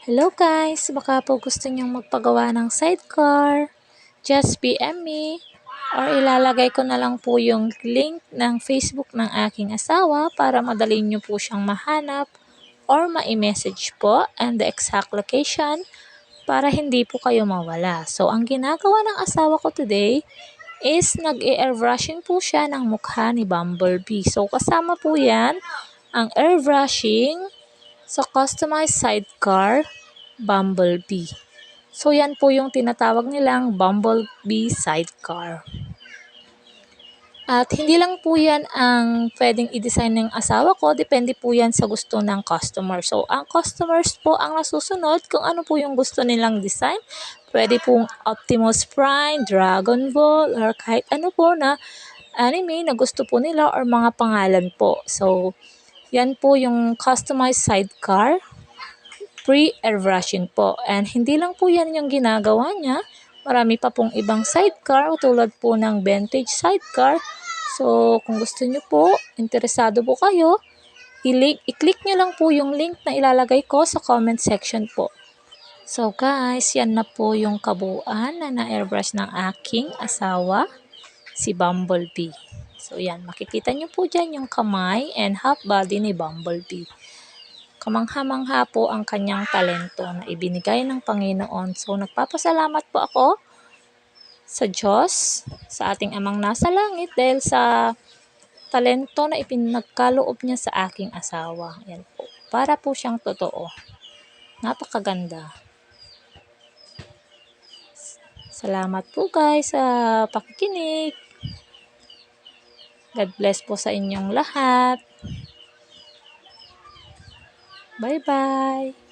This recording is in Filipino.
Hello guys! Baka po gusto nyong magpagawa ng sidecar. Just PM me. Or ilalagay ko na lang po yung link ng Facebook ng aking asawa para madali nyo po siyang mahanap or ma-message po and the exact location para hindi po kayo mawala. So, ang ginagawa ng asawa ko today is nag-airbrushing po siya ng mukha ni Bumblebee. So, kasama po yan ang airbrushing sa customized sidecar Bumblebee. So, yan po yung tinatawag nilang Bumblebee sidecar. At hindi lang po yan ang pwedeng i-design ng asawa ko, depende po yan sa gusto ng customer. So, ang customers po ang nasusunod kung ano po yung gusto nilang design. Pwede pong Optimus Prime, Dragon Ball, or kahit ano po na anime na gusto po nila or mga pangalan po. So, yan po yung customized sidecar, pre-airbrushing po. And hindi lang po yan yung ginagawa niya. Marami pa pong ibang sidecar tulad po ng vintage sidecar. So, kung gusto nyo po, interesado po kayo, i-click nyo lang po yung link na ilalagay ko sa comment section po. So guys, yan na po yung kabuuan na na-airbrush ng aking asawa, si Bumblebee. So yan, makikita nyo po dyan yung kamay and half body ni Bumblebee. Kamangha-mangha po ang kanyang talento na ibinigay ng Panginoon. So nagpapasalamat po ako sa Diyos, sa ating amang nasa langit dahil sa talento na ipinagkaloob niya sa aking asawa. Yan po. Para po siyang totoo. Napakaganda. Salamat po guys sa pakikinig. God bless po sa inyong lahat. Bye-bye.